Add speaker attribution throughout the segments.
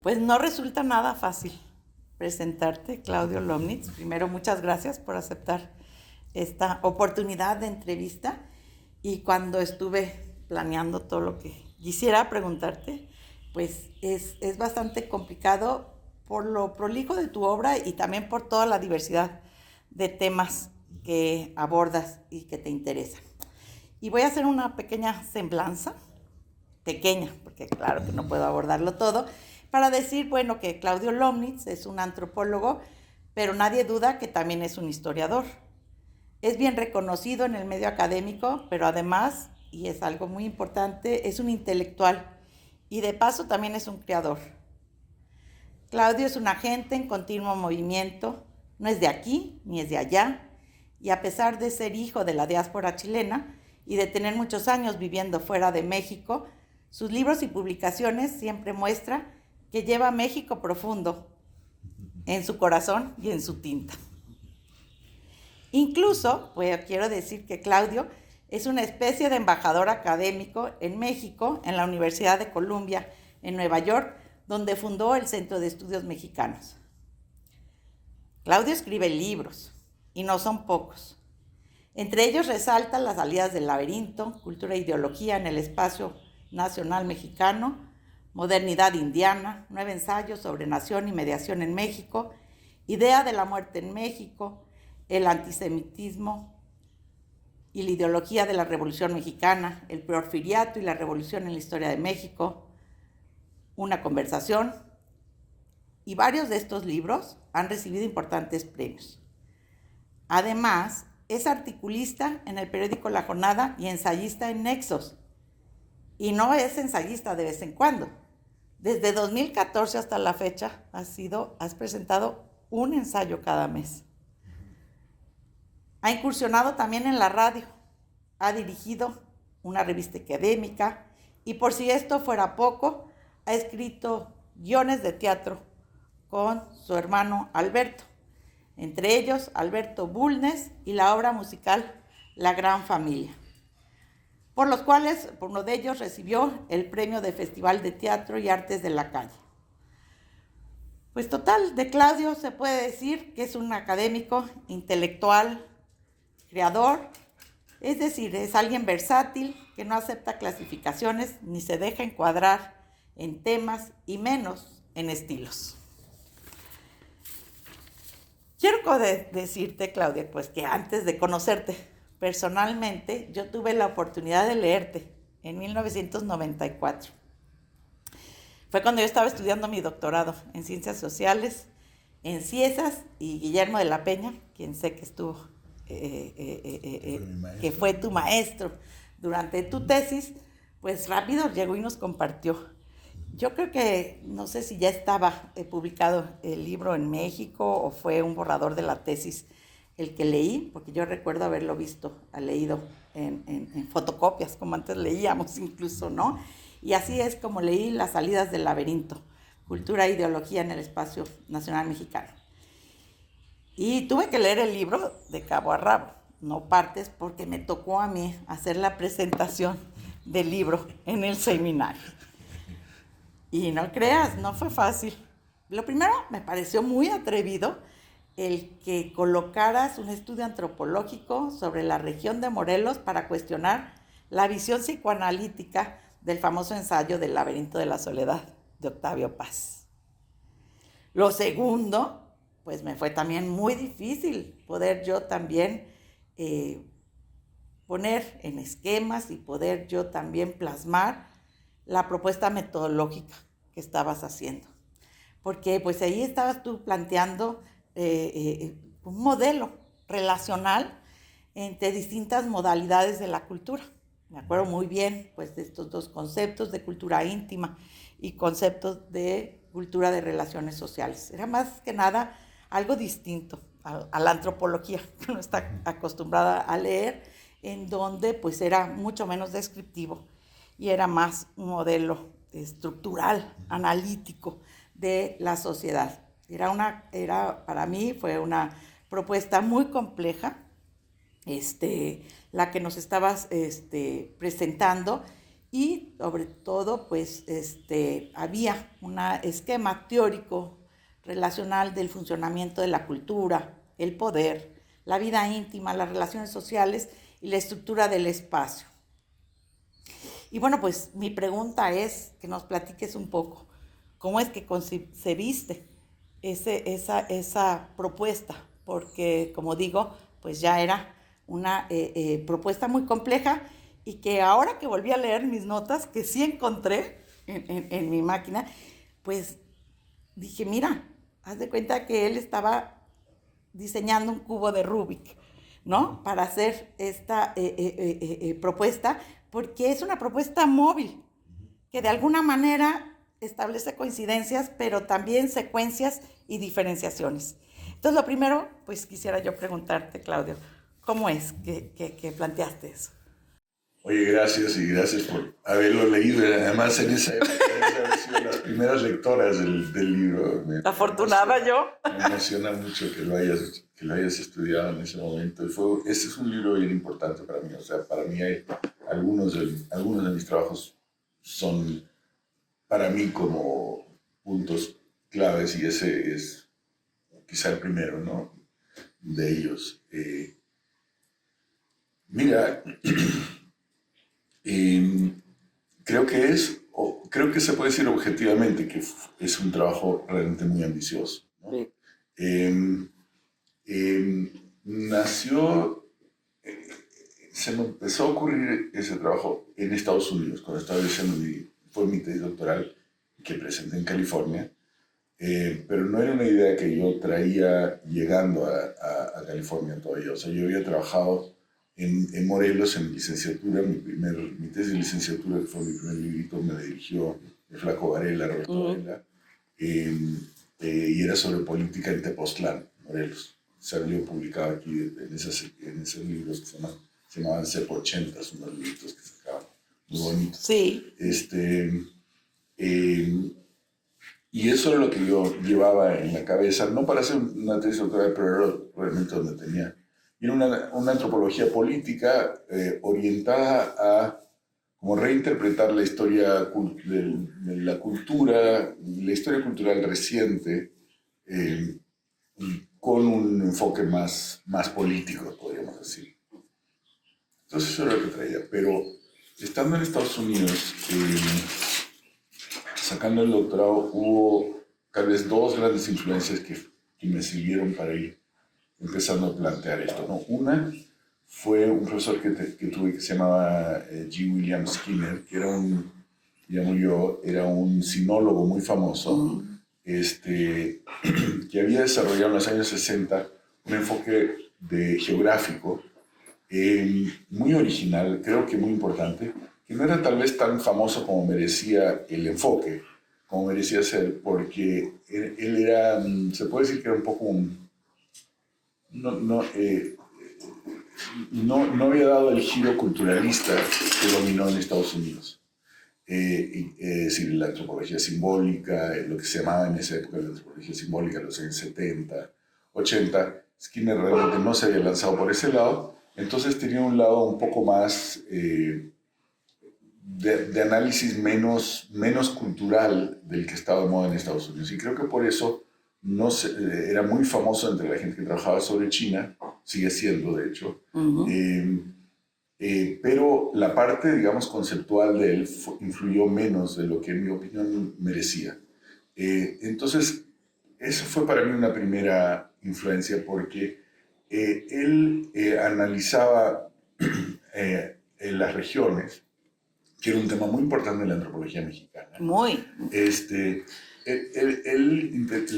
Speaker 1: Pues no resulta nada fácil presentarte, Claudio Lomnitz. Primero, muchas gracias por aceptar esta oportunidad de entrevista. Y cuando estuve planeando todo lo que quisiera preguntarte, pues es bastante complicado por lo prolijo de tu obra y también por toda la diversidad de temas que abordas y que te interesan. Y voy a hacer una pequeña semblanza, pequeña, porque claro que no puedo abordarlo todo, para decir, bueno, que Claudio Lomnitz es un antropólogo, pero nadie duda que también es un historiador. Es bien reconocido en el medio académico, pero además, y es algo muy importante, es un intelectual y de paso también es un creador. Claudio es un agente en continuo movimiento, no es de aquí ni es de allá, y a pesar de ser hijo de la diáspora chilena y de tener muchos años viviendo fuera de México, sus libros y publicaciones siempre muestran que lleva a México profundo en su corazón y en su tinta. Incluso, pues quiero decir que Claudio es una especie de embajador académico en México, en la Universidad de Columbia, en Nueva York, donde fundó el Centro de Estudios Mexicanos. Claudio escribe libros, y no son pocos. Entre ellos resaltan Las salidas del laberinto, Cultura e ideología en el espacio nacional mexicano, Modernidad indiana, 9 ensayos sobre nación y mediación en México, Idea de la muerte en México, el antisemitismo y la ideología de la Revolución Mexicana, el porfiriato y la revolución en la historia de México, Una conversación, y varios de estos libros han recibido importantes premios. Además, es articulista en el periódico La Jornada y ensayista en Nexos. Y no es ensayista de vez en cuando. Desde 2014 hasta la fecha has presentado un ensayo cada mes. Ha incursionado también en la radio, ha dirigido una revista académica y por si esto fuera poco, ha escrito guiones de teatro con su hermano Alberto, entre ellos Alberto Bulnes y la obra musical La Gran Familia, por los cuales, por uno de ellos, recibió el premio de Festival de Teatro y Artes de la Calle. Pues total, de Claudio se puede decir que es un académico, intelectual, creador, es decir, es alguien versátil que no acepta clasificaciones ni se deja encuadrar en temas y menos en estilos. Quiero decirte, Claudia, pues que antes de conocerte personalmente, yo tuve la oportunidad de leerte en 1994. Fue cuando yo estaba estudiando mi doctorado en Ciencias Sociales, en Ciesas, y Guillermo de la Peña, quien sé que estuvo, que fue tu maestro durante tu tesis, pues rápido llegó y nos compartió. Yo creo que, no sé si ya estaba publicado el libro en México o fue un borrador de la tesis el que leí, porque yo recuerdo haberlo visto, leído en fotocopias, como antes leíamos incluso, ¿no? Y así es como leí Las salidas del laberinto, Cultura e ideología en el espacio nacional mexicano. Y tuve que leer el libro de cabo a rabo, no partes, porque me tocó a mí hacer la presentación del libro en el seminario. Y no creas, no fue fácil. Lo primero, me pareció muy atrevido el que colocaras un estudio antropológico sobre la región de Morelos para cuestionar la visión psicoanalítica del famoso ensayo del laberinto de la soledad de Octavio Paz. Lo segundo, pues me fue también muy difícil poder yo también poner en esquemas y poder yo también plasmar la propuesta metodológica que estabas haciendo. Porque pues ahí estabas tú planteando un modelo relacional entre distintas modalidades de la cultura. Me acuerdo muy bien pues, de estos dos conceptos de cultura íntima y conceptos de cultura de relaciones sociales. Era más que nada algo distinto a la antropología, que uno está acostumbrada a leer, en donde pues era mucho menos descriptivo y era más un modelo estructural, analítico de la sociedad. Para mí fue una propuesta muy compleja, la que nos estabas presentando, y sobre todo pues había un esquema teórico relacional del funcionamiento de la cultura, el poder, la vida íntima, las relaciones sociales y la estructura del espacio. Y bueno, pues mi pregunta es que nos platiques un poco cómo es que concebiste esa propuesta, porque como digo, pues ya era una propuesta muy compleja y que ahora que volví a leer mis notas, que sí encontré en mi máquina, pues dije, mira, haz de cuenta que él estaba diseñando un cubo de Rubik, ¿no? Para hacer esta propuesta, porque es una propuesta móvil, que de alguna manera establece coincidencias, pero también secuencias y diferenciaciones. Entonces, lo primero, pues quisiera yo preguntarte, Claudio, ¿cómo es que planteaste eso?
Speaker 2: Oye, gracias y gracias por haberlo leído. Además, en esa época habían sido las primeras lectoras del libro.
Speaker 1: Afortunada yo.
Speaker 2: Me emociona mucho que lo hayas estudiado en ese momento. Este es un libro bien importante para mí. O sea, para mí algunos de mis trabajos son para mí como puntos claves y ese es quizá el primero, ¿no? De ellos. Mira, creo que se puede decir objetivamente que es un trabajo realmente muy ambicioso, ¿no?
Speaker 1: Sí.
Speaker 2: Nació, se me empezó a ocurrir ese trabajo en Estados Unidos, cuando estaba haciendo fue mi tesis doctoral que presenté en California, pero no era una idea que yo traía llegando a California todavía. O sea, yo había trabajado en Morelos en licenciatura, mi tesis de licenciatura, que fue mi primer librito, me dirigió el Flaco Varela, Roberto Varela, y era sobre política en Tepoztlán, Morelos. Salió publicado aquí en esos libros que se llamaban CEP80, unos libritos que sacaban muy bonitos.
Speaker 1: Sí.
Speaker 2: Y eso era lo que yo llevaba en la cabeza, no para hacer una tesis doctoral, pero era realmente donde tenía. Y era una antropología política orientada a como reinterpretar la historia de la cultura, la historia cultural reciente, con un enfoque más político, podríamos decir. Entonces eso era lo que traía. Pero estando en Estados Unidos, sacando el doctorado, hubo tal vez dos grandes influencias que me sirvieron para ir empezando a plantear esto, ¿no? Una fue un profesor que tuve que se llamaba G. William Skinner, que era un sinólogo muy famoso, que había desarrollado en los años 60 un enfoque geográfico muy original, creo que muy importante, que no era tal vez tan famoso como merecía el enfoque, como merecía ser, porque él era, se puede decir que era un poco no había dado el giro culturalista que dominó en Estados Unidos. Es decir, la antropología simbólica, lo que se llamaba en esa época la antropología simbólica, los años 70, 80, Skinner realmente no se había lanzado por ese lado, entonces tenía un lado un poco más de análisis menos cultural del que estaba de moda en Estados Unidos. Y creo que por eso era muy famoso entre la gente que trabajaba sobre China, sigue siendo de hecho, pero la parte, digamos, conceptual de él influyó menos de lo que en mi opinión merecía. Entonces, eso fue para mí una primera influencia porque él analizaba en las regiones, que era un tema muy importante en la antropología mexicana.
Speaker 1: Muy.
Speaker 2: Él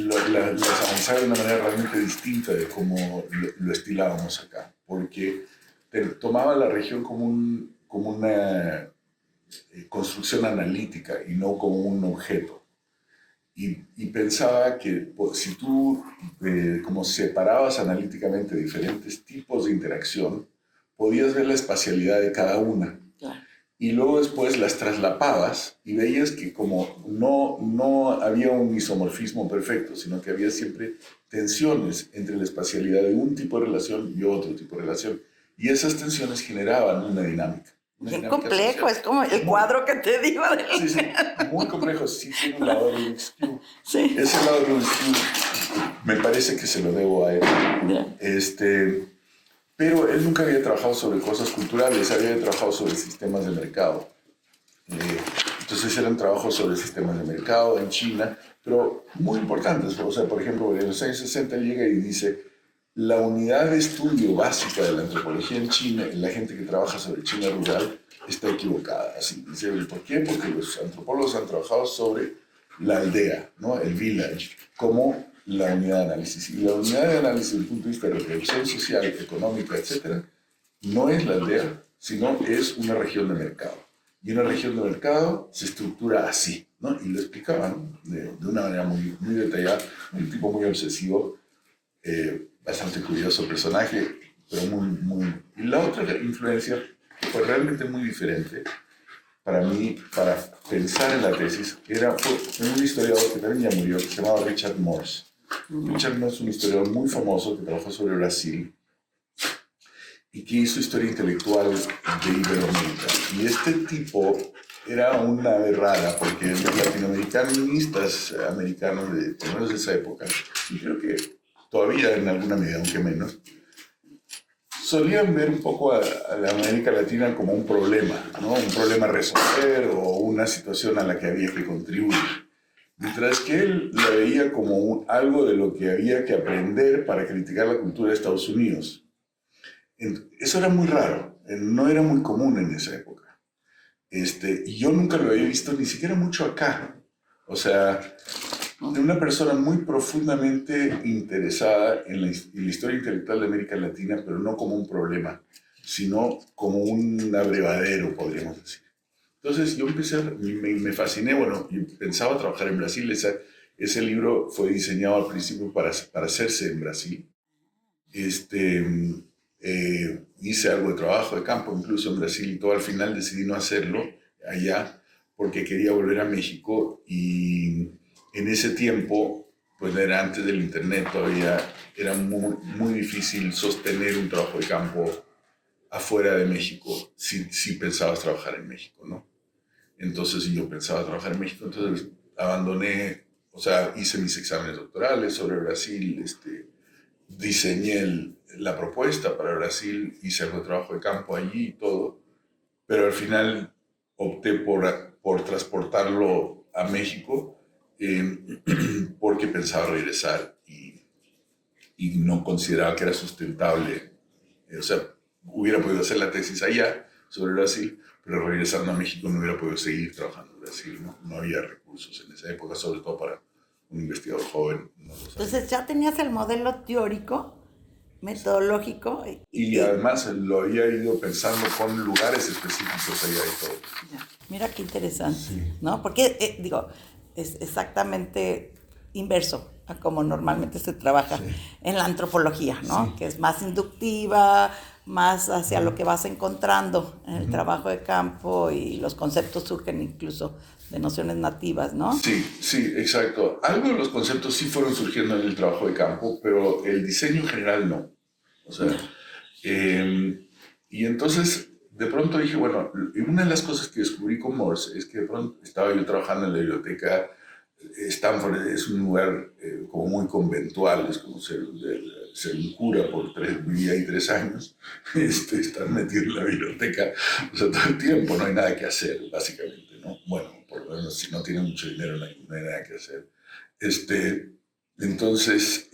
Speaker 2: las avanzaba de una manera realmente distinta de cómo lo estilábamos acá, porque tomaba la región como una construcción analítica y no como un objeto. Y pensaba que si tú como separabas analíticamente diferentes tipos de interacción, podías ver la espacialidad de cada una.
Speaker 1: Claro.
Speaker 2: Y luego después las traslapabas y veías que como no había un isomorfismo perfecto, sino que había siempre tensiones entre la espacialidad de un tipo de relación y otro tipo de relación. Y esas tensiones generaban una dinámica. una
Speaker 1: Bien
Speaker 2: dinámica
Speaker 1: complejo,
Speaker 2: social.
Speaker 1: es como el cuadro que te digo
Speaker 2: Sí,
Speaker 1: del...
Speaker 2: sí, muy complejo. Sí tiene un lado de Rubik's Cube.
Speaker 1: Sí.
Speaker 2: Ese lado de Rubik's Cube me parece que se lo debo a él.
Speaker 1: Ya.
Speaker 2: Pero él nunca había trabajado sobre cosas culturales, había trabajado sobre sistemas de mercado. Entonces eran trabajos sobre sistemas de mercado en China, pero muy importantes. O sea, por ejemplo, en los años 60 él llega y dice, la unidad de estudio básica de la antropología en China, la gente que trabaja sobre China rural, está equivocada. Así dice, ¿por qué? Porque los antropólogos han trabajado sobre la aldea, ¿no? El village, como la unidad de análisis. Y la unidad de análisis desde el punto de vista de reproducción social, económica, etcétera, no es la aldea, sino es una región de mercado. Y una región de mercado se estructura así, ¿no? Y lo explicaban de una manera muy, muy detallada, un tipo muy obsesivo, bastante curioso personaje, pero muy... Y la otra influencia fue realmente muy diferente para mí, para pensar en la tesis, fue un historiador que también ya murió, que se llamaba Richard Morse. Richard Morse es un historiador muy famoso que trabajó sobre Brasil y que hizo historia intelectual de Iberoamérica. Y este tipo era una ave rara, porque los latinoamericanistas americanos de menos de esa época, y creo que todavía en alguna medida, aunque menos, solían ver un poco a la América Latina como un problema, ¿no? Un problema a resolver o una situación a la que había que contribuir. Mientras que él la veía como algo de lo que había que aprender para criticar la cultura de Estados Unidos. Eso era muy raro, no era muy común en esa época. Y yo nunca lo había visto ni siquiera mucho acá. O sea, de una persona muy profundamente interesada en la historia intelectual de América Latina, pero no como un problema, sino como un abrevadero, podríamos decir. Entonces yo me fasciné, bueno, y pensaba trabajar en Brasil. Ese libro fue diseñado al principio para hacerse en Brasil. Hice algo de trabajo de campo, incluso en Brasil, y todo al final decidí no hacerlo allá porque quería volver a México y en ese tiempo, pues era antes del internet todavía, era muy, muy difícil sostener un trabajo de campo afuera de México si pensabas trabajar en México, ¿no? Entonces yo pensaba trabajar en México, entonces abandoné, o sea, hice mis exámenes doctorales sobre Brasil, diseñé la propuesta para Brasil, hice algo de trabajo de campo allí y todo, pero al final opté por transportarlo a México porque pensaba regresar y no consideraba que era sustentable. O sea, hubiera podido hacer la tesis allá sobre Brasil, pero regresando a México no hubiera podido seguir trabajando en Brasil, ¿no? No había recursos en esa época, sobre todo para un investigador joven. No lo sabía.
Speaker 1: Entonces ya tenías el modelo teórico, metodológico.
Speaker 2: Y además lo había ido pensando con lugares específicos allá y todo.
Speaker 1: Mira qué interesante,
Speaker 2: Sí.
Speaker 1: ¿no? Porque, digo, es exactamente inverso a como normalmente se trabaja en la antropología, ¿no?
Speaker 2: Sí.
Speaker 1: Que es más inductiva, más hacia lo que vas encontrando en el trabajo de campo y los conceptos surgen incluso de nociones nativas, ¿no?
Speaker 2: Sí, sí, exacto. Algo de los conceptos sí fueron surgiendo en el trabajo de campo, pero el diseño en general no. O sea, y entonces de pronto dije, bueno, y una de las cosas que descubrí con Morse es que de pronto estaba yo trabajando en la biblioteca. Stanford es un lugar como muy conventual, es como ser un cura vivía ahí 3 años, estar metido en la biblioteca, o sea, todo el tiempo, no hay nada que hacer, básicamente, ¿no? Bueno, por lo menos si no tienes mucho dinero no hay nada que hacer. Entonces,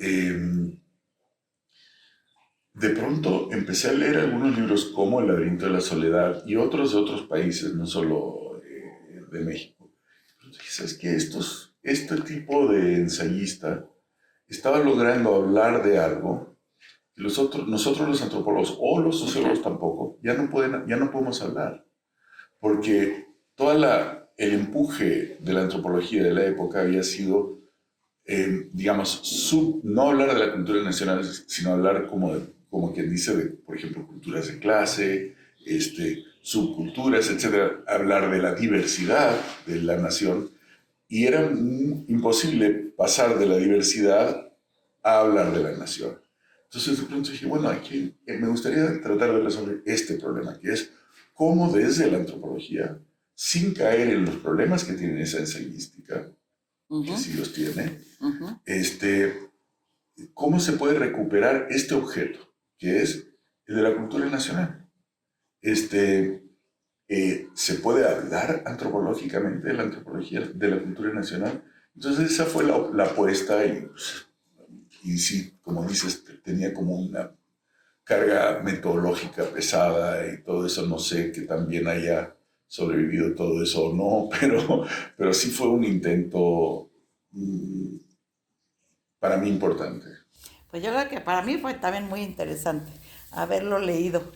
Speaker 2: de pronto empecé a leer algunos libros como El laberinto de la soledad y otros de otros países, no solo de México. Entonces, ¿sabes qué? Este tipo de ensayista estaba logrando hablar de algo que nosotros los antropólogos o los sociólogos tampoco ya no podemos hablar, porque el empuje de la antropología de la época había sido, digamos, no hablar de la cultura nacional, sino hablar como quien dice, por ejemplo, culturas de clase, subculturas, etcétera, hablar de la diversidad de la nación. Y era imposible pasar de la diversidad a hablar de la nación. Entonces de pronto dije, bueno, aquí me gustaría tratar de resolver este problema, que es cómo desde la antropología, sin caer en los problemas que tiene esa ensayística, que sí los tiene, cómo se puede recuperar este objeto, que es el de la cultura nacional. Se puede hablar antropológicamente de la antropología de la cultura nacional. Entonces esa fue la apuesta y sí, como dices, tenía como una carga metodológica pesada y todo eso. No sé que también haya sobrevivido todo eso o no, pero sí fue un intento para mí importante.
Speaker 1: Pues yo creo que para mí fue también muy interesante haberlo leído,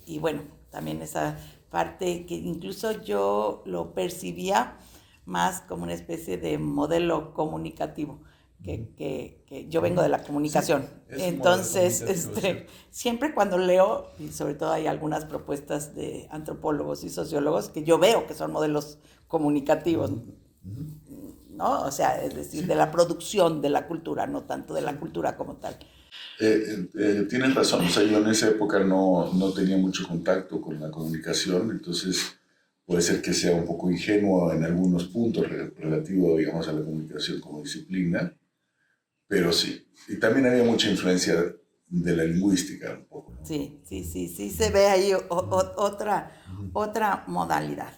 Speaker 1: y bueno, también esa parte que incluso yo lo percibía más como una especie de modelo comunicativo, que yo vengo de la comunicación.
Speaker 2: Sí,
Speaker 1: entonces, siempre cuando leo, y sobre todo hay algunas propuestas de antropólogos y sociólogos que yo veo que son modelos comunicativos, ¿no? O sea, es decir, de la producción de la cultura, no tanto de la cultura como tal.
Speaker 2: Tienes razón, o sea, yo en esa época no tenía mucho contacto con la comunicación, entonces puede ser que sea un poco ingenuo en algunos puntos relativo, digamos, a la comunicación como disciplina, pero sí. Y también había mucha influencia de la lingüística un poco, ¿no?
Speaker 1: Sí, se ve ahí otra modalidad.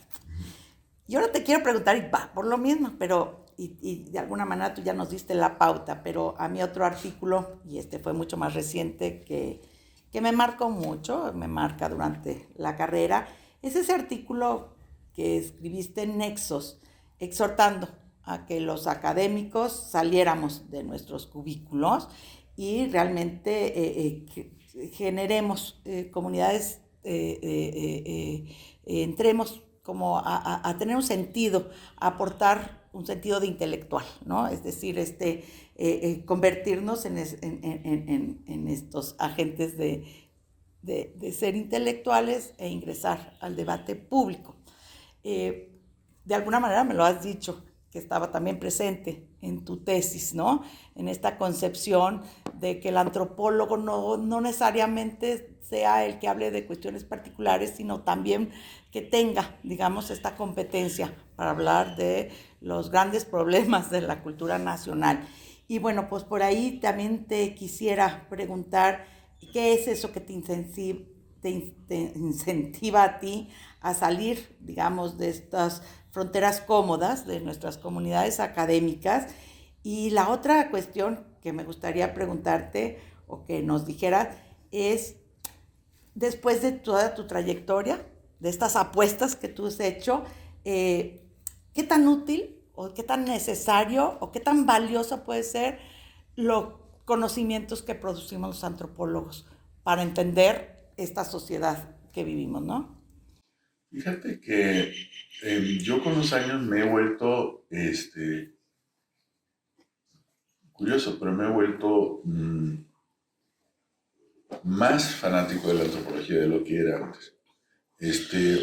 Speaker 1: Y ahora te quiero preguntar, y va por lo mismo, pero, y de alguna manera tú ya nos diste la pauta, pero a mí otro artículo, y este fue mucho más reciente, que me marcó mucho, me marca durante la carrera, es ese artículo que escribiste en Nexos, exhortando a que los académicos saliéramos de nuestros cubículos y realmente generemos comunidades, entremos como a tener un sentido, a aportar un sentido de intelectual, ¿no? Es decir, convertirnos en estos agentes de ser intelectuales e ingresar al debate público. De alguna manera me lo has dicho, que estaba también presente en tu tesis, ¿no? En esta concepción de que el antropólogo no necesariamente sea el que hable de cuestiones particulares, sino también que tenga, digamos, esta competencia para hablar de los grandes problemas de la cultura nacional. Y bueno, pues por ahí también te quisiera preguntar, ¿qué es eso que te incentiva a ti a salir, digamos, de estas fronteras cómodas de nuestras comunidades académicas? Y la otra cuestión que me gustaría preguntarte o que nos dijeras es, después de toda tu trayectoria, de estas apuestas que tú has hecho, ¿qué tan útil o qué tan necesario o qué tan valioso puede ser los conocimientos que producimos los antropólogos para entender esta sociedad que vivimos, ¿no?
Speaker 2: Fíjate que yo con los años me he vuelto, curioso, pero me he vuelto más fanático de la antropología de lo que era antes.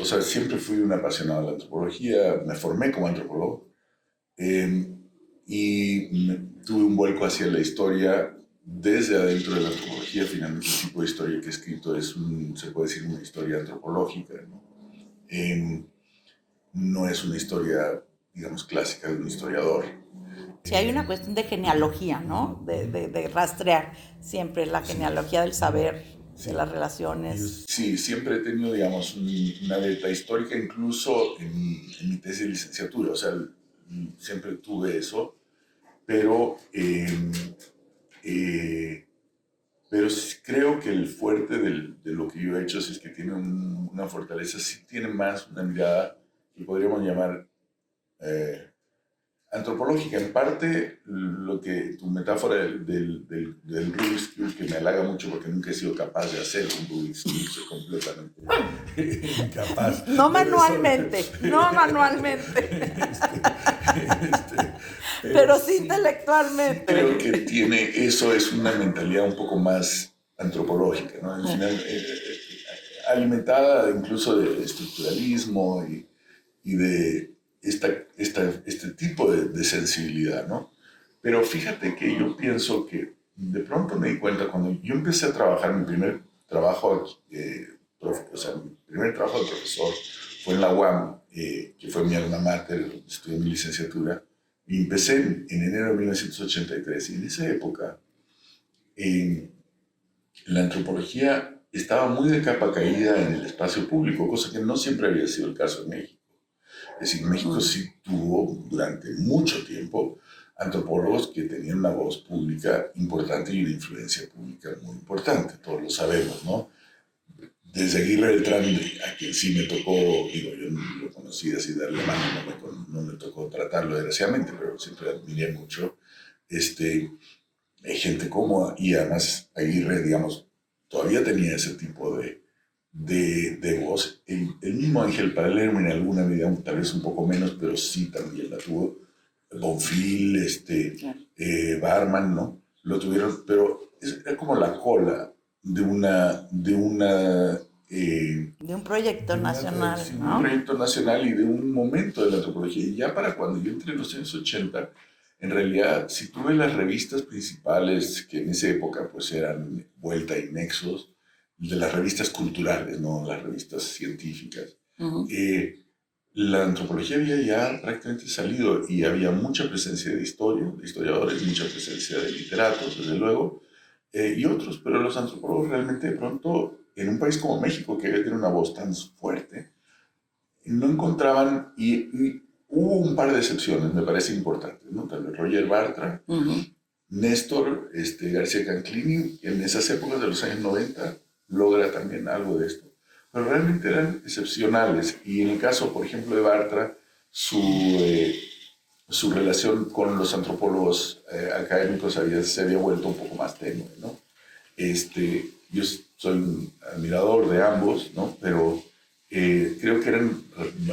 Speaker 2: O sea, siempre fui un apasionado de la antropología, me formé como antropólogo tuve un vuelco hacia la historia desde adentro de la antropología. Finalmente, el tipo de historia que he escrito se puede decir, una historia antropológica, ¿no? No es una historia, digamos, clásica de un historiador.
Speaker 1: Sí, hay una cuestión de genealogía, ¿no? De rastrear siempre la genealogía del saber, de las relaciones.
Speaker 2: Sí, siempre he tenido, digamos, una beta histórica, incluso en mi tesis de licenciatura. O sea, siempre tuve eso, pero creo que el fuerte de lo que yo he hecho, si es que tiene una fortaleza, sí tiene más una mirada que podríamos llamar antropológica. En parte, lo que tu metáfora del Rubik's Cube, que me halaga mucho porque nunca he sido capaz de hacer un Rubik's Cube, soy completamente incapaz.
Speaker 1: No manualmente, no manualmente. Pero sí intelectualmente.
Speaker 2: Sí, creo que eso es una mentalidad un poco más antropológica, ¿no? Al final, alimentada incluso de estructuralismo y de este tipo de sensibilidad, ¿no? Pero fíjate que yo pienso que de pronto me di cuenta, cuando yo empecé a trabajar, mi primer trabajo o sea, mi primer trabajo de profesor fue en la UAM, que fue mi alma mater, donde estudié mi licenciatura, y empecé en enero de 1983, y en esa época la antropología estaba muy de capa caída en el espacio público, cosa que no siempre había sido el caso en México. Es decir, México sí tuvo durante mucho tiempo antropólogos que tenían una voz pública importante y una influencia pública muy importante, todos lo sabemos, ¿no? Desde Aguirre Beltrán, a quien sí me tocó, digo, yo no lo conocí así darle la mano, no me tocó tratarlo desgraciadamente, pero siempre admiré mucho, gente como, y además Aguirre, digamos, todavía tenía ese tipo de voz. El mismo Ángel Palermo en alguna medida, tal vez un poco menos, pero sí también la tuvo. Bonfil, Barman, ¿no? Lo tuvieron, pero era como la cola
Speaker 1: de un proyecto nacional,
Speaker 2: sí,
Speaker 1: ¿no?
Speaker 2: un proyecto nacional y de un momento de la antropología. Y ya para cuando yo entré en los años 80, en realidad, si tú ves las revistas principales, que en esa época pues eran Vuelta y Nexos, de las revistas culturales, no las revistas científicas, la antropología había ya prácticamente salido y había mucha presencia de historia, de historiadores, mucha presencia de literatos, desde luego, y otros, pero los antropólogos realmente de pronto, en un país como México, que tiene una voz tan fuerte, no encontraban, y hubo un par de excepciones, me parece importantes, ¿no? Tal vez Roger Bartra, Néstor García Canclini, en esas épocas de los años 90 logra también algo de esto. Pero realmente eran excepcionales, y en el caso, por ejemplo, de Bartra, su relación con los antropólogos académicos se había vuelto un poco más tenue, ¿no? Yo soy un admirador de ambos, ¿no? Pero creo que eran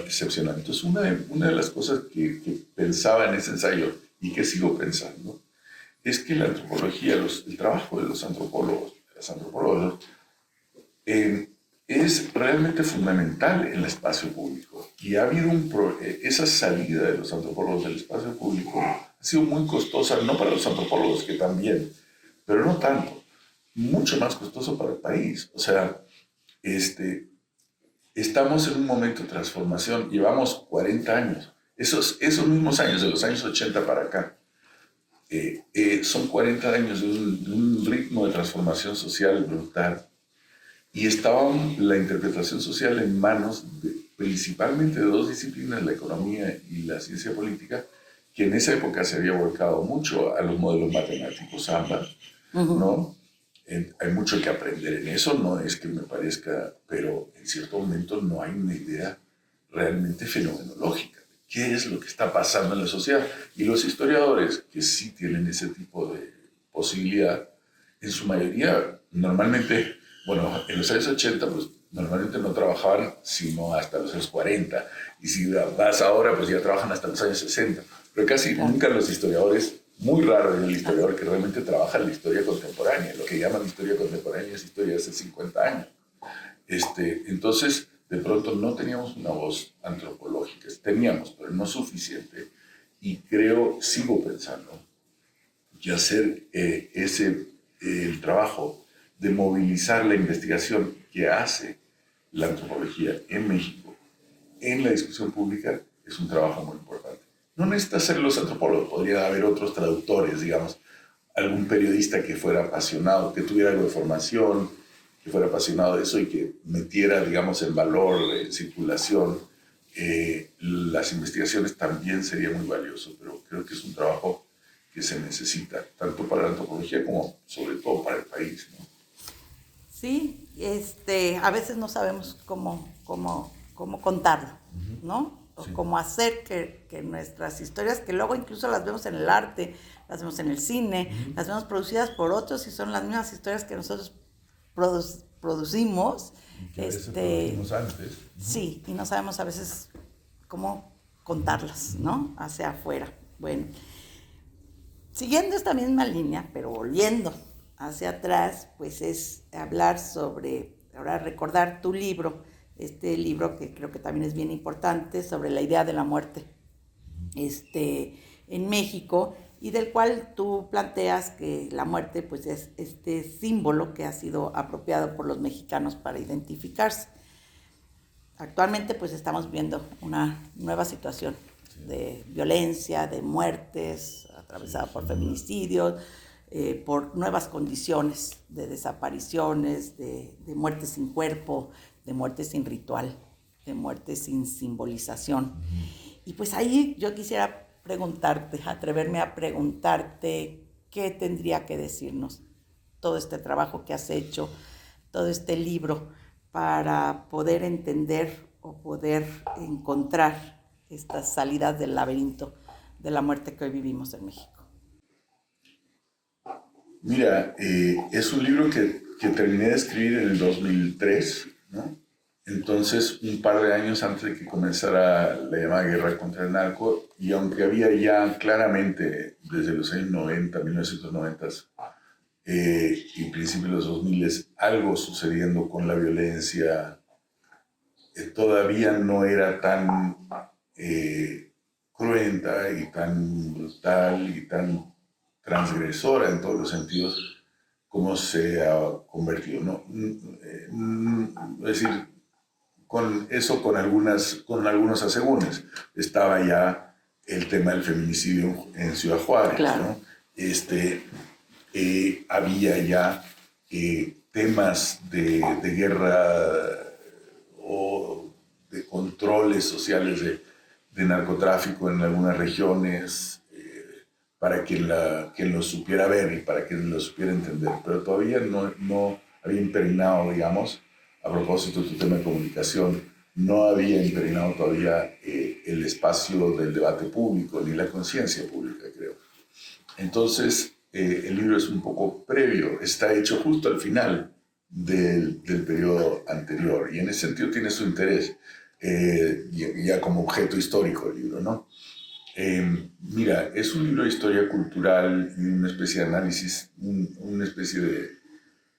Speaker 2: excepcionales. Entonces, una de las cosas que pensaba en ese ensayo y que sigo pensando es que la antropología, el trabajo de los antropólogos, las antropólogas, es realmente fundamental en el espacio público. Y ha habido esa salida de los antropólogos del espacio público ha sido muy costosa, no para los antropólogos, que también, pero no tanto, mucho más costoso para el país. O sea, estamos en un momento de transformación, llevamos 40 años, esos mismos años, de los años 80 para acá, son 40 años de un ritmo de transformación social brutal. Y estaba la interpretación social en manos principalmente de dos disciplinas, la economía y la ciencia política, que en esa época se había volcado mucho a los modelos matemáticos, ambas, ¿no? Hay mucho que aprender en eso, no es que me parezca, pero en cierto momento no hay una idea realmente fenomenológica. ¿Qué es lo que está pasando en la sociedad? Y los historiadores, que sí tienen ese tipo de posibilidad, en su mayoría, normalmente, bueno, en los años 80, pues normalmente no trabajaban sino hasta los años 40. Y si vas ahora, pues ya trabajan hasta los años 60. Pero casi nunca los historiadores, muy raro es el historiador que realmente trabaja en la historia contemporánea. Lo que llaman historia contemporánea es historia de hace 50 años. Entonces, de pronto no teníamos una voz antropológica. Teníamos, pero no suficiente. Y sigo pensando, que hacer el trabajo de movilizar la investigación que hace la antropología en México en la discusión pública es un trabajo muy importante. No necesita ser los antropólogos, podría haber otros traductores, digamos, algún periodista que fuera apasionado, que tuviera algo de formación, que fuera apasionado de eso y que metiera, digamos, en valor, en circulación, las investigaciones, también sería muy valioso, pero creo que es un trabajo que se necesita, tanto para la antropología como sobre todo para el país, ¿no?
Speaker 1: Sí, a veces no sabemos cómo contarlo, ¿no? O sí, cómo hacer que nuestras historias, que luego incluso las vemos en el arte, las vemos en el cine, las vemos producidas por otros y son las mismas historias que nosotros producimos.
Speaker 2: Que a veces producimos antes.
Speaker 1: Sí, y no sabemos a veces cómo contarlas, ¿no? Hacia afuera. Bueno, siguiendo esta misma línea, pero volviendo hacia atrás, pues es hablar ahora recordar tu libro, este libro que creo que también es bien importante, sobre la idea de la muerte en México, y del cual tú planteas que la muerte pues es este símbolo que ha sido apropiado por los mexicanos para identificarse. Actualmente pues estamos viendo una nueva situación de violencia, de muertes, atravesada por feminicidios, por nuevas condiciones de desapariciones, de muertes sin cuerpo, de muertes sin ritual, de muertes sin simbolización. Y pues ahí yo quisiera preguntarte, atreverme a preguntarte qué tendría que decirnos todo este trabajo que has hecho, todo este libro, para poder entender o poder encontrar estas salidas del laberinto de la muerte que hoy vivimos en México.
Speaker 2: Mira, es un libro que terminé de escribir en el 2003, ¿no? Entonces, un par de años antes de que comenzara la llamada guerra contra el narco, y aunque había ya claramente desde los años 90, 1990 y principios de los 2000 algo sucediendo con la violencia, todavía no era tan cruenta y tan brutal y tan transgresora en todos los sentidos como se ha convertido, ¿no? Es decir, con eso, con algunos asegúnes. Estaba ya el tema del feminicidio en Ciudad Juárez,
Speaker 1: claro,
Speaker 2: ¿no? Había ya temas de guerra o de controles sociales de narcotráfico en algunas regiones, para quien lo supiera ver y para quien lo supiera entender. Pero todavía no había impregnado, digamos, a propósito de tu tema de comunicación, no había impregnado todavía el espacio del debate público ni la conciencia pública, creo. Entonces, el libro es un poco previo, está hecho justo al final del periodo anterior, y en ese sentido tiene su interés, ya como objeto histórico el libro, ¿no? Mira, es un libro de historia cultural y una especie de análisis, una especie de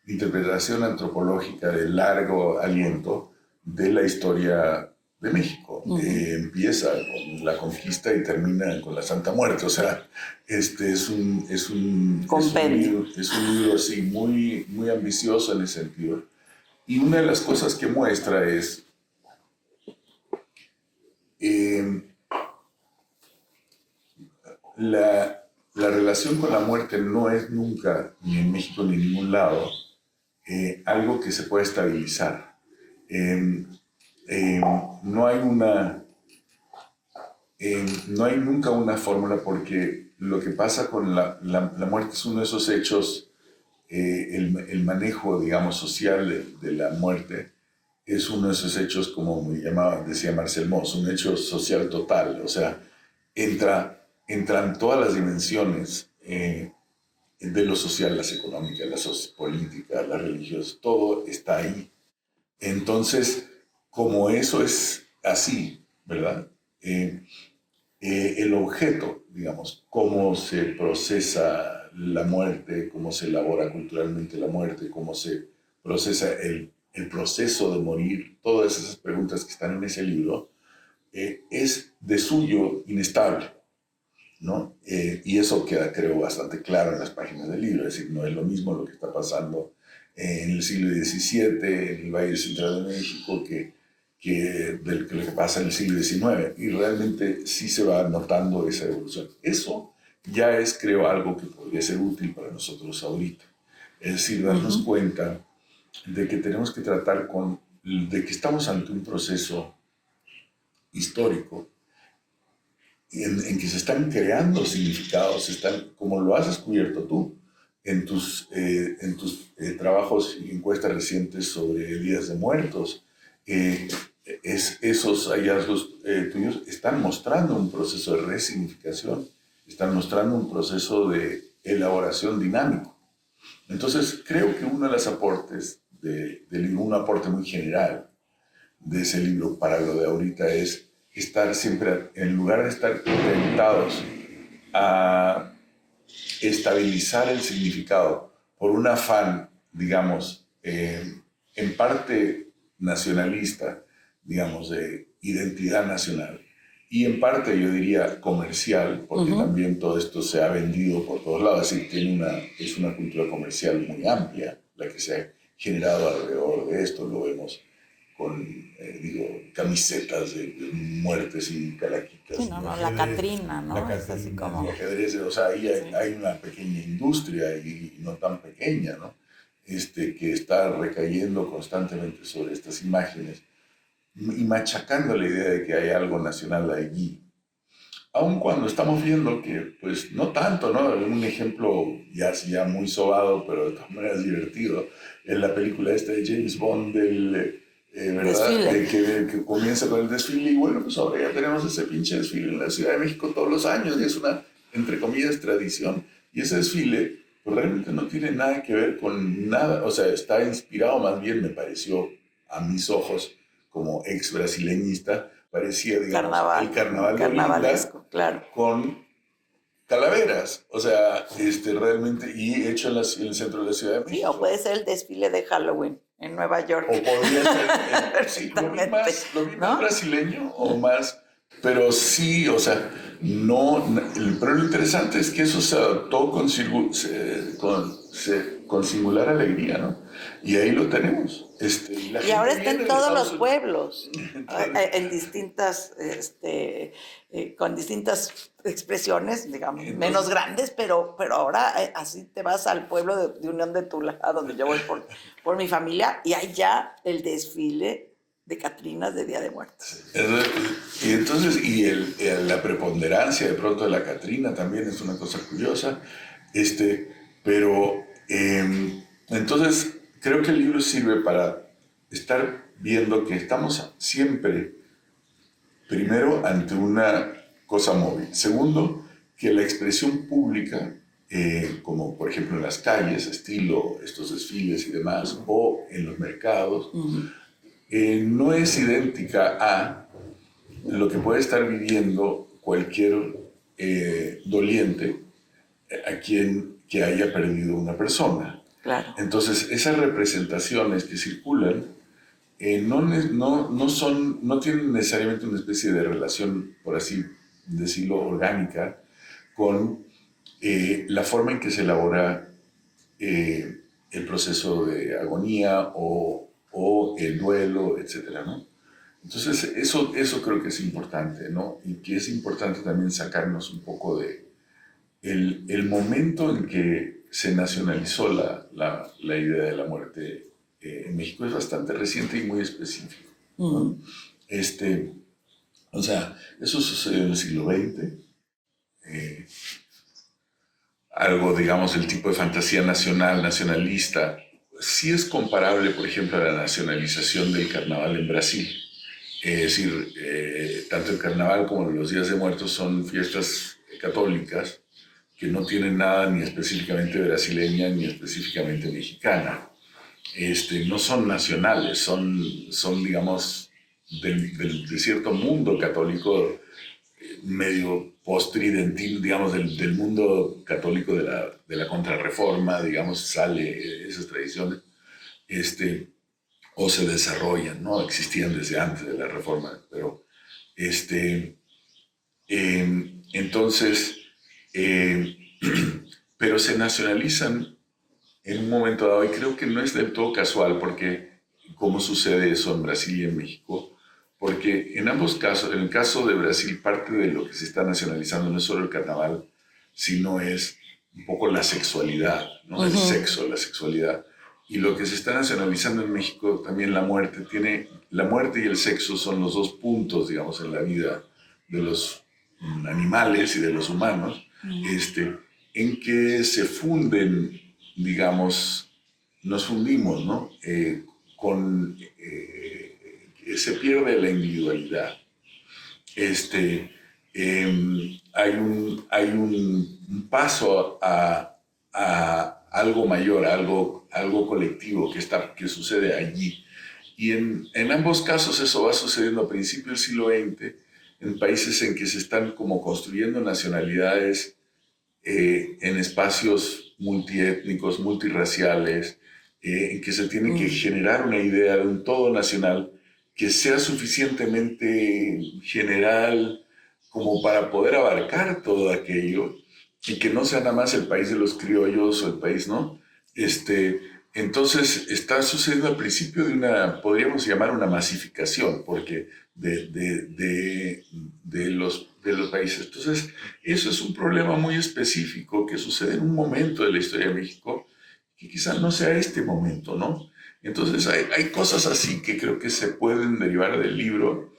Speaker 2: interpretación antropológica de largo aliento de la historia de México. Empieza con la conquista y termina con la Santa Muerte. O sea, es un libro así, muy ambicioso en ese sentido. Y una de las cosas que muestra es la relación con la muerte no es nunca, ni en México ni en ningún lado, algo que se pueda estabilizar. No hay nunca una fórmula, porque lo que pasa con la muerte es uno de esos hechos, el manejo, digamos, social de la muerte es uno de esos hechos, como decía Marcel Mauss, un hecho social total. O sea, entran todas las dimensiones de lo social, las económicas, las políticas, las religiosas, todo está ahí. Entonces, como eso es así, ¿verdad? El objeto, digamos, cómo se procesa la muerte, cómo se elabora culturalmente la muerte, cómo se procesa el proceso de morir, todas esas preguntas que están en ese libro, es de suyo inestable, ¿no? Y eso queda, creo, bastante claro en las páginas del libro. Es decir, no es lo mismo lo que está pasando en el siglo XVII, en el Valle Central de México, que lo que pasa en el siglo XIX. Y realmente sí se va notando esa evolución. Eso ya es, creo, algo que podría ser útil para nosotros ahorita. Es decir, darnos cuenta de que tenemos que tratar de que estamos ante un proceso histórico en que se están creando significados, como lo has descubierto tú en tus trabajos y encuestas recientes sobre días de muertos. Esos hallazgos tuyos están mostrando un proceso de resignificación, están mostrando un proceso de elaboración dinámico. Entonces, creo que uno de los aportes del libro, un aporte muy general de ese libro para lo de ahorita, es estar siempre, en lugar de estar tentados a estabilizar el significado por un afán, digamos, en parte nacionalista, digamos, de identidad nacional, y en parte yo diría comercial, porque también todo esto se ha vendido por todos lados, es decir, es una cultura comercial muy amplia la que se ha generado alrededor de esto, lo vemos con, camisetas de muertes y calaquitas.
Speaker 1: Sí, no, la Catrina, ¿no? Es así como...
Speaker 2: Y ajedrez, o sea, ahí hay una pequeña industria y no tan pequeña, ¿no? Que está recayendo constantemente sobre estas imágenes y machacando la idea de que hay algo nacional allí. Aun cuando estamos viendo que, pues, no tanto, ¿no? Un ejemplo ya muy sobado, pero de todas maneras divertido, en la película esta de James Bond, ¿verdad? Que comienza con el desfile, y bueno, pues ahora ya tenemos ese pinche desfile en la Ciudad de México todos los años, y es una, entre comillas, tradición. Y ese desfile, pues realmente no tiene nada que ver con nada, o sea, está inspirado más bien, me pareció, a mis ojos, como ex brasileñista, parecía, digamos, el carnaval de Olinda,
Speaker 1: claro,
Speaker 2: con calaveras, o sea, realmente, y hecho en el centro de la Ciudad de México.
Speaker 1: Sí, o puede ser el desfile de Halloween en Nueva York.
Speaker 2: O podría ser, sí, lo vi más ¿no? Brasileño o más, pero sí, o sea, pero lo interesante es que eso se adoptó con singular alegría, ¿no? Y ahí lo tenemos.
Speaker 1: Y ahora está en todos los pueblos, en distintas, con distintas expresiones, digamos, entonces, menos grandes, pero ahora así te vas al pueblo de Unión de Tula, donde yo voy por mi familia, y hay ya el desfile de Catrinas de Día de Muertos.
Speaker 2: Y entonces, la preponderancia de pronto de la Catrina también es una cosa curiosa, pero entonces creo que el libro sirve para estar viendo que estamos siempre, primero, ante una cosa móvil. Segundo, que la expresión pública, como por ejemplo en las calles, estilo estos desfiles y demás, o en los mercados, no es idéntica a lo que puede estar viviendo cualquier doliente a quien que haya perdido una persona.
Speaker 1: Claro.
Speaker 2: Entonces, esas representaciones que circulan no tienen necesariamente una especie de relación, por así decirlo, orgánica con la forma en que se elabora el proceso de agonía o el duelo, etcétera, ¿no? Entonces, eso creo que es importante, ¿no? Y que es importante también sacarnos un poco de el momento en que se nacionalizó la idea de la muerte en México es bastante reciente y muy específico, ¿no? O sea, eso sucedió en el siglo XX. Algo, digamos, el tipo de fantasía nacionalista, sí es comparable, por ejemplo, a la nacionalización del carnaval en Brasil. Es decir, tanto el carnaval como los días de muertos son fiestas católicas que no tienen nada ni específicamente brasileña ni específicamente mexicana. No son nacionales, son digamos, de cierto mundo católico medio post-tridentil, digamos, del mundo católico de la contrarreforma, digamos, sale esas tradiciones, o se desarrollan, ¿no? Existían desde antes de la reforma, pero, entonces, pero se nacionalizan en un momento dado, y creo que no es del todo casual, porque cómo sucede eso en Brasil y en México, porque en ambos casos, en el caso de Brasil, parte de lo que se está nacionalizando no es solo el carnaval, sino es un poco la sexualidad, ¿no? El sexo, la sexualidad. Y lo que se está nacionalizando en México, también la muerte, la muerte y el sexo son los dos puntos, digamos, en la vida de los animales y de los humanos, en que se funden, digamos, nos fundimos, ¿no? Se pierde la individualidad. Hay un paso a algo mayor, algo colectivo que sucede allí. Y en ambos casos eso va sucediendo a principios del siglo XX, en países en que se están como construyendo nacionalidades en espacios multiétnicos, multirraciales, en que se tiene que generar una idea de un todo nacional que sea suficientemente general como para poder abarcar todo aquello y que no sea nada más el país de los criollos o el país, ¿no? Entonces está sucediendo al principio de podríamos llamar una masificación, porque de los países. Entonces, eso es un problema muy específico que sucede en un momento de la historia de México que quizás no sea este momento, ¿no? Entonces, hay cosas así que creo que se pueden derivar del libro,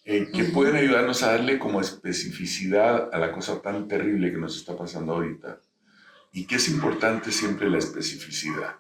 Speaker 2: que pueden ayudarnos a darle como especificidad a la cosa tan terrible que nos está pasando ahorita. Y que es importante siempre la especificidad.